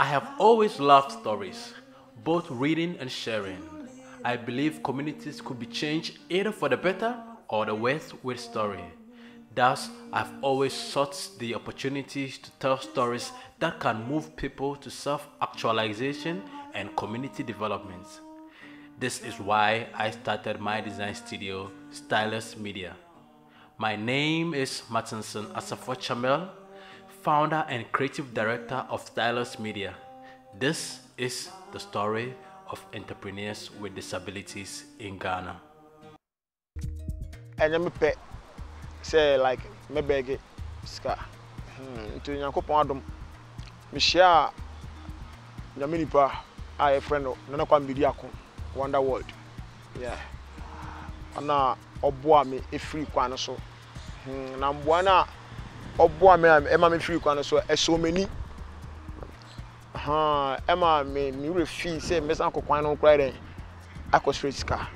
have always loved stories, both reading and sharing. I believe communities could be changed either for the better or the worse with story. Thus, I've always sought the opportunities to tell stories that can move people to self-actualization and community development. This is why I started my design studio, Stylus Media. My name is Godson Entsua-Mensah, founder and creative director of Stylus Media. This is the story of entrepreneurs with disabilities in Ghana. And I'm a say like me beg ska to Nyankopon adom me share nyaminipa a friend no kwa mbidi akon Wonder World, yeah. Ana oboa me e free kwan so na mboa na oboa me ema me free kwan so e so many ema me refi say me san kokwan no kra den akosfree sika.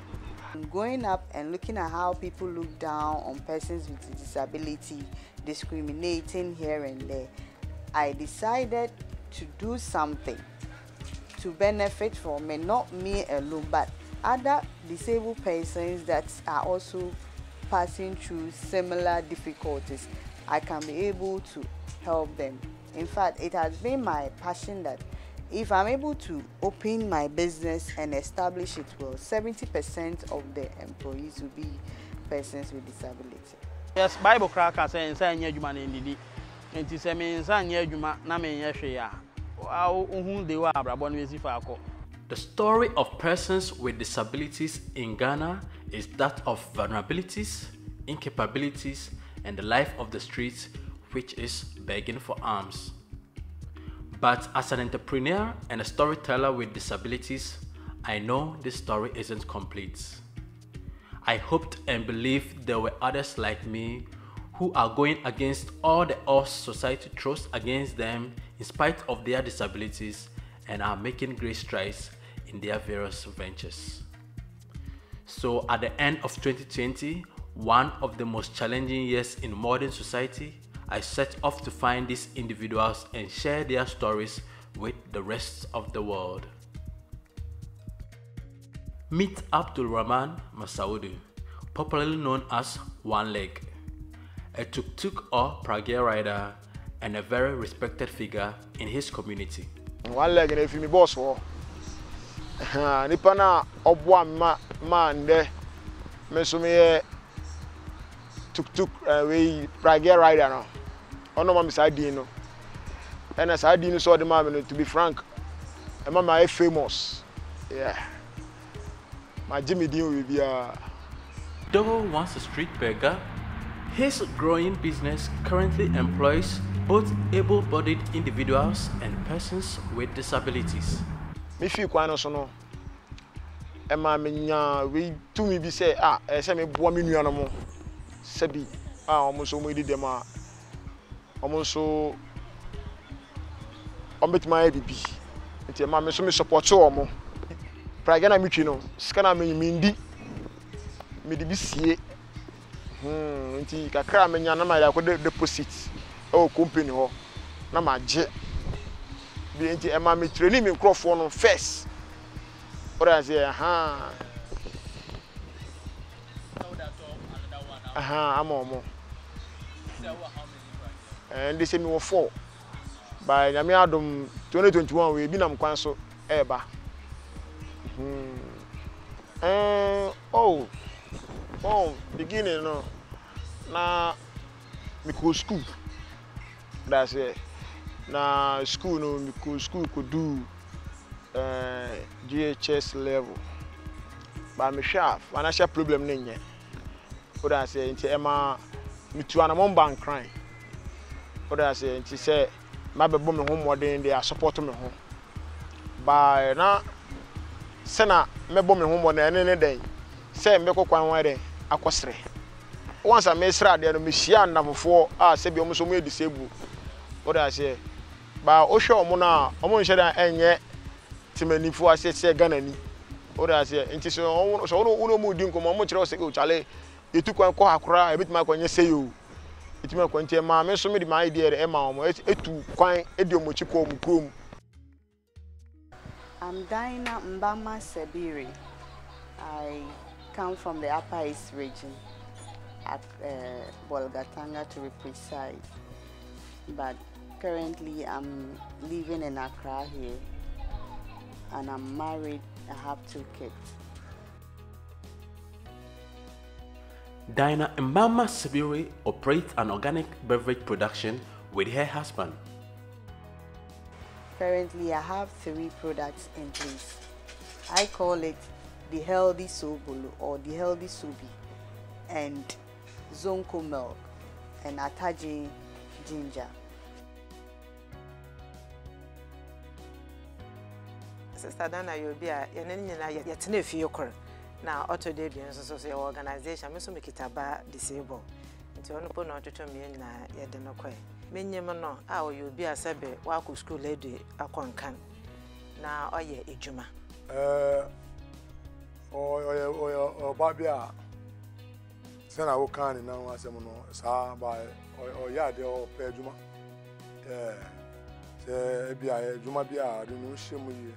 Growing up and looking at how people look down on persons with disability, discriminating here and there, I decided to do something to benefit from me, not me alone, but other disabled persons that are also passing through similar difficulties. I can be able to help them. In fact, it has been my passion that if I'm able to open my business and establish it well, 70% of the employees will be persons with disability. Yes, Bible cracker say inside nyadwuma na ndidi. Enti se me inside nyadwuma na me nyehwe ya. Ohun de wa abrabo no esi fa akọ. The story of persons with disabilities in Ghana is that of vulnerabilities, incapabilities, and the life of the streets, which is begging for alms. But as an entrepreneur and a storyteller with disabilities, I know this story isn't complete. I hoped and believed there were others like me who are going against all the odds society throws against them in spite of their disabilities and are making great strides in their various ventures. So at the end of 2020, one of the most challenging years in modern society, I set off to find these individuals and share their stories with the rest of the world. Meet Abdul Rahman Masaudu, popularly known as One Leg, a tuk-tuk or pragia rider and a very respected figure in his community. One Leg and me boss wo. Nipa na obwa ma nde me so me tuk-tuk we pragia rider no. Ono ma side no. And as I didn't saw the man, to be frank, I'm my famous. Yeah. My Jimmy Dean will be Though once a street beggar, his growing business currently employs both able-bodied individuals and persons with disabilities. Me feel quite no. Emma minya we to me be say say me boa me nua no mo. Sabi almost so we did them almost so bet my baby. Nti ma me so me support so omo. Praga na mitwi no. Sika na me ndi. Me de bi sie. Nti kakra me nya na ma ya ko deposit. O company ho. Na ma je. Bi nti e ma me training me microphone no first. Ora say I'm omo. And they say me were 4. By Nyame adom 2021 we bi nam kwan so eba. Beginning no. Na me go school. That's it. Na school no me go school could do GHS level. But me sharp financial problem nenye. What I say into Emma me to an among bank crying. What I say into say my baby me home more than they are supporting me home. By now, Sena me bomb me home more than any day. Say me go kwan where akosre. Once I make sure there me share na before say be almost so me disabled. What I say, but o show mo na omo nche da enye timanifo ase Ghana ni. What I say, into so no mo di nkomo mo kire o say o chale etu kwan ko akora e bitima kwanye say o. Etima kwante ma me so me di my idea e ma omo etu kwan e di omo chiko omo krom. I'm Dinah Mbama Sebiri. I come from the Upper East region, at Bolgatanga to be precise. But currently I'm living in Accra here, and I'm married. I have 2 kids. Dinah Mbama Sebiri operates an organic beverage production with her husband. Currently, I have 3 products in place. I call it the Healthy Sobolo or the Healthy Subi, and Zonko milk, and Ataji ginger. Sister Dana, you'll be a yet now auto debut so organization, Miss Mikitaba disabled. Into one put not to me in Yadenoque. Minyamano, how you'll be a sebe, Waku school lady, a concan. Now, oh, yeah, Ijuma. Babia. Send our can now as a mono, sa by or yard or Pejuma. Say, Juma Bia, I don't know, shame.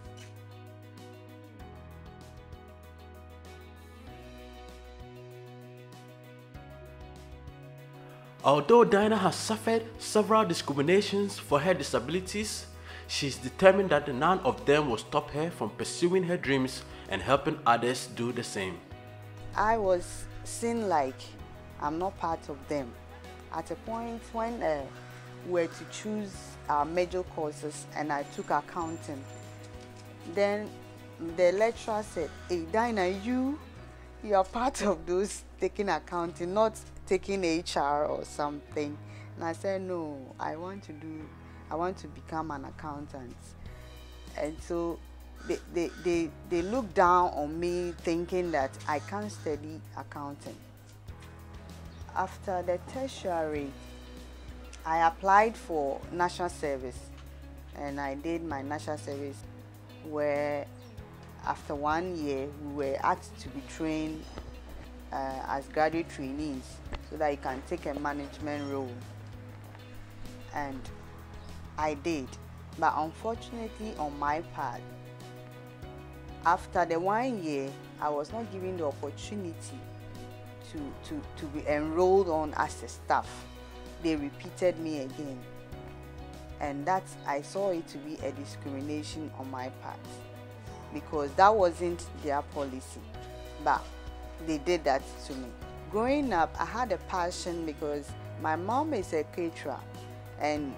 Although Dinah has suffered several discriminations for her disabilities, she is determined that none of them will stop her from pursuing her dreams and helping others do the same. I was seen like I'm not part of them. At a point when we were to choose our major courses and I took accounting, then the lecturer said, "Hey Dinah, you are part of those taking accounting, not taking HR or something." And I said, "No, I want to become an accountant." And so they looked down on me, thinking that I can't study accounting. After the tertiary, I applied for national service, and I did my national service, where after 1 year we were asked to be trained as graduate trainees so that you can take a management role, and I did. But unfortunately on my part, after the 1 year, I was not given the opportunity to be enrolled on as a staff. They repeated me again, and I saw it to be a discrimination on my part, because that wasn't their policy, but they did that to me. Growing up, I had a passion because my mom is a caterer and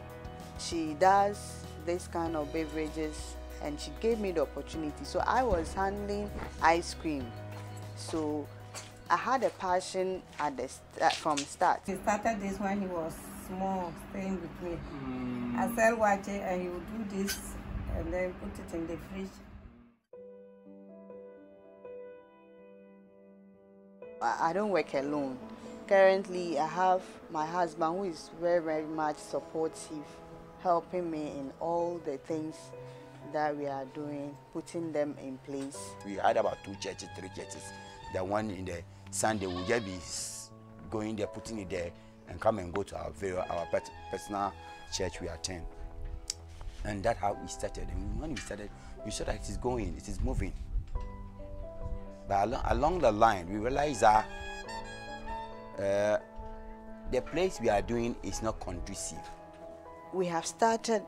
she does this kind of beverages, and she gave me the opportunity. So I was handling ice cream. So I had a passion from start. He started this when he was small, staying with me. I sell water and he would do this and then put it in the fridge. I don't work alone. Currently, I have my husband who is very, very much supportive, helping me in all the things that we are doing, putting them in place. We had about 2 churches, 3 churches. The one in the Sunday will just be going there, putting it there, and come and go to our personal church we attend. And that's how we started. And when we started, we saw that it is going, it is moving. But along the line, we realized that the place we are doing is not conducive. We have started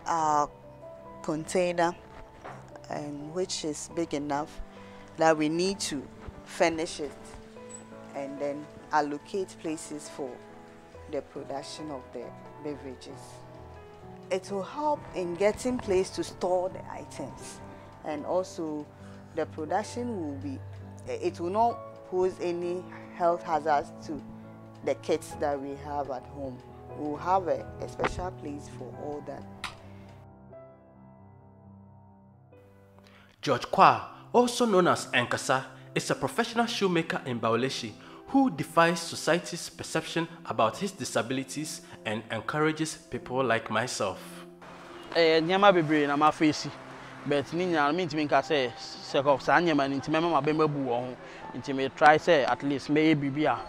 our container, which is big enough that we need to furnish it and then allocate places for the production of the beverages. It will help in getting place to store the items, and also the production it will not pose any health hazards to the kits that we have at home. We will have a special place for all that. George Kwa, also known as Nkasa, is a professional shoemaker in Bauleshi who defies society's perception about his disabilities and encourages people like myself. Nyama bebre na ma face, but ni nyama me ntimi nka say sekọ sa nyama ni ntimi ma be mabu wo ho, ntimi try say at least me bibia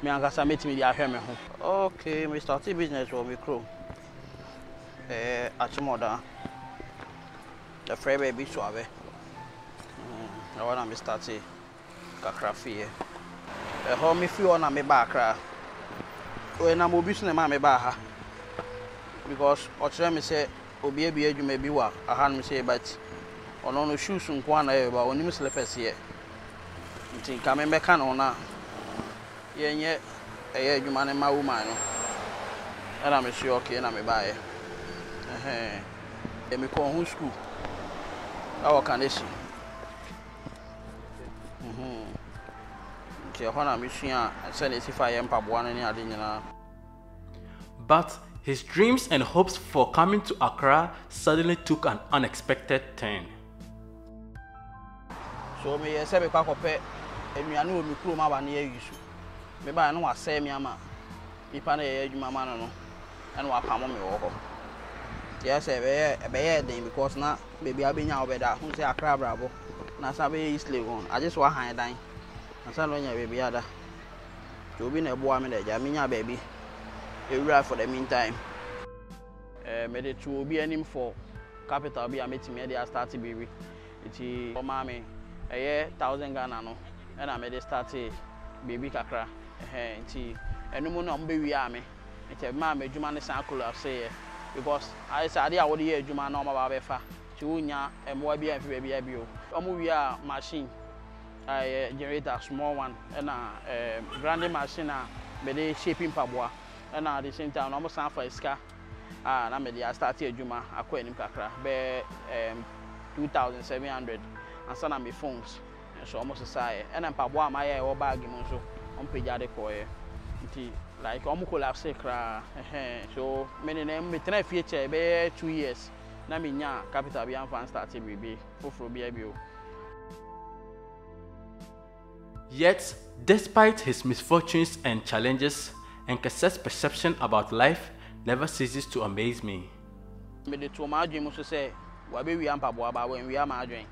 me Nkasa metimi di ahwe me ho. Okay, me start business for me crow. Achimoda. The free baby suave. I want to start kakra fie. How me feel na me back when I'm obviously na me ba ha. Because otre me say obi abi adwuma bi wa aha me say but ono no shoes nko na e ba onim slippers here. Nti ka me meka no na yenye eye adwuma ne ma woman no. Era me say okay na me ba ye. E me ko hu school. Awo kanesi. But his dreams and hopes for coming to Accra suddenly took an unexpected turn. So me say be kwakope enuanu omi kuro ma ba na yusu. Me ba na wa say me ama. Ipa na ye adwuma ma no no. And wa pamo me wo ho. Yes, be dey because na baby abenya obeda. Hu say Accra brabo. Na sabe East Legon. I just wa han dan. Asa no nya baby ada. To be na boa me da ja me nya baby. Ewura for the meantime. Me dey to obi anim for capital bi ametimi dey start baby. Iti o ma me 1000 Ghana no. E na me dey start baby kakra. Iti enum no mbe wi a me. Iti ma me adwuma ne san kula say because I say ade a wo dey adwuma na o ma ba be fa. Ti wonya emwa bi amfi baby abi o. Omo wi a machine I generate a small one and a grande machine be shaping paboa and at the same time almost for iska and I started juma akwa nim kakra be 2700 and some my phones and so almost say and paboa my o bag mo so on page ade ko like omo collapse kra so many name me try feature be 2 years na me nya capital bi am fan start BB foforo bi abi o. Yet, despite his misfortunes and challenges, Nkasa's perception about life never ceases to amaze me. Me de to ma adwen mo so say wa be wi ampa bo aba when we am adwen.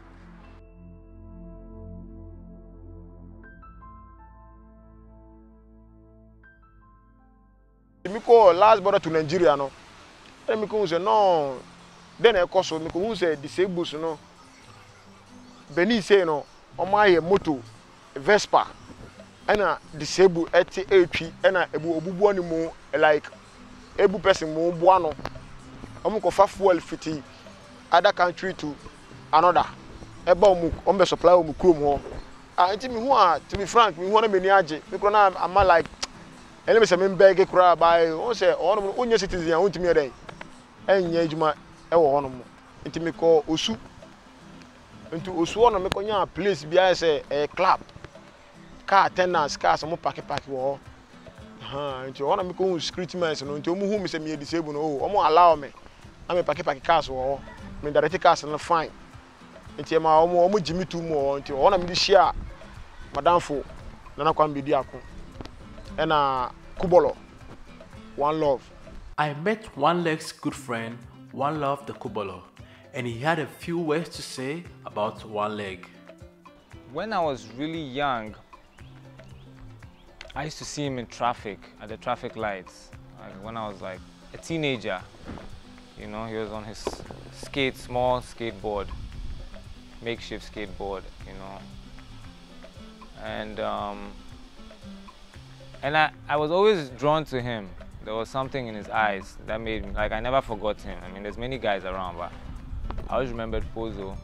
Me call last border to Nigeria no. And me ko say no. Then I call so me ko say disabled no. Beni say no, o ma ye moto Vespa and disabled at HP and a obubu animal like able person more buano. Omukofa fuel fiti other country to another. Eba ombe supply omu chrome ho. Anti me who to be frank, me wanna many age. Because now I'm like any say me beg kura by on say on citizen won't me dey. Enye adwuma e wo hono mo. Nti me call osu. Nti osu ono me konya place bia say a club. Car attendants cars mo park wo nti ona me ko security men no nti omu hu me say me disable no omo allow me na me park cars wo me direct cars no fine nti ma omo jimi tu mo nti ona me di share madam fo na kwa mbedi ako e na Kubolor Wanlov. I met Wanlov's good friend Wanlov the Kubolor, and he had a few words to say about Wanlov. When I was really young, I used to see him in traffic, at the traffic lights. Like when I was like a teenager, you know, he was on his small skateboard, makeshift skateboard, you know. And I was always drawn to him. There was something in his eyes that made me, like I never forgot him. I mean, there's many guys around, but I always remembered Pozo.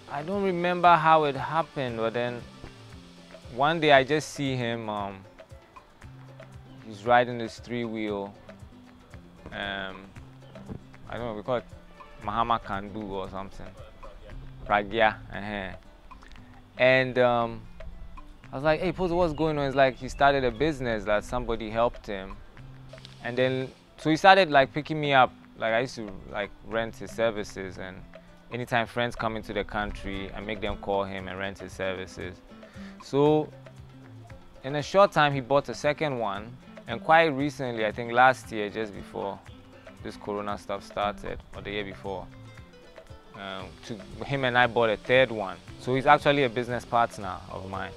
I don't remember how it happened, but then one day I just see him, he's riding this 3-wheel, I don't know, we call it Mahama Kandu or something, Pragya, and I was like, hey, Pozo, what's going on? It's like he started a business that somebody helped him, and then, so he started like picking me up, like I used to like rent his services, and anytime friends come into the country, I make them call him and rent his services. So in a short time, he bought a second one, and quite recently, I think last year, just before this Corona stuff started, or the year before, him and I bought a third one. So he's actually a business partner of mine.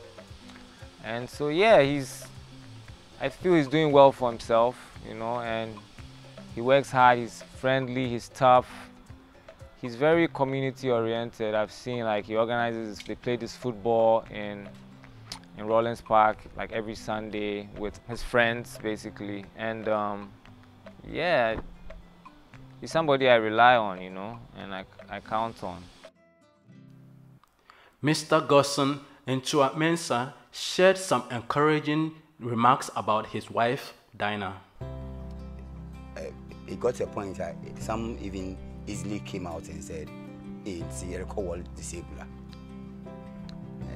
And so yeah, I feel he's doing well for himself, you know, and he works hard, he's friendly, he's tough. he's very community oriented. I've seen like he organizes, they play this football in Rollins Park like every Sunday with his friends basically, and yeah, he's somebody I rely on, you know, and I count on. Mr. Godson Entsua-Mensah shared some encouraging remarks about his wife, Dinah. It got to a point that some even easily came out and said, hey, it's a record disabled.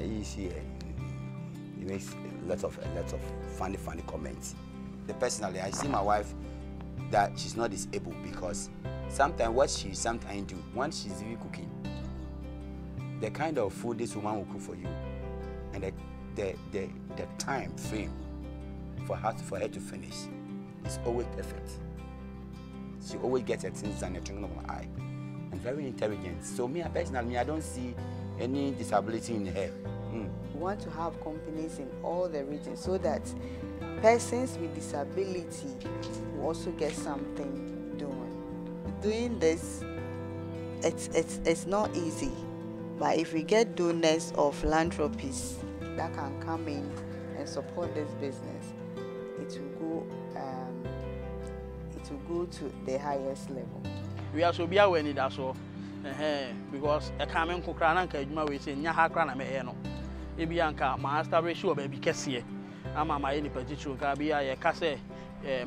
You see, he makes a lot of funny comments. Personally, I see my wife that she's not disabled because sometimes what she sometimes do, once she's even cooking, the kind of food this woman will cook for you, and the time frame for her to finish is always perfect. She always gets her things done in the twinkling of an eye, and very intelligent. So me personally, I don't see any disability in her. We want to have companies in all the regions so that persons with disability will also get something doing. Doing this, it's not easy, but if we get donors or philanthropists that can come in and support this business, it will go to the highest level. We are so be aware need that so because a common cookrana can we say Nyahakran no. Ebianka ma establish you baby kese ama ma any particular ka be a kase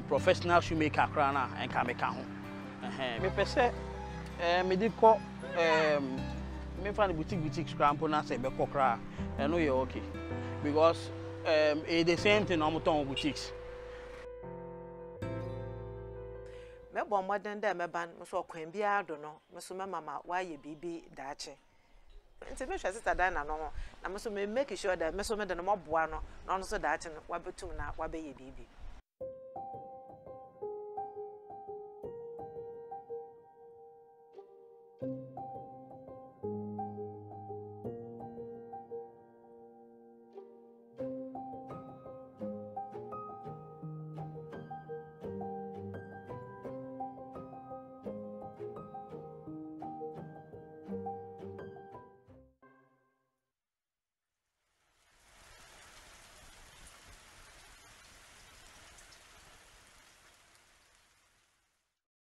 professional shoemaker krana and ka make ho me pese me di ko me fa boutique scrampo na say be kokra e no ye okay because the same thing on ton boutiques me bo modern da me ban so kwan bia do no me so me mama wa ye bibi daache nti me hwe sister Dinah no na me so me make sure that me so me de no moboa no no so daache no wa betum na wa be ye bibi.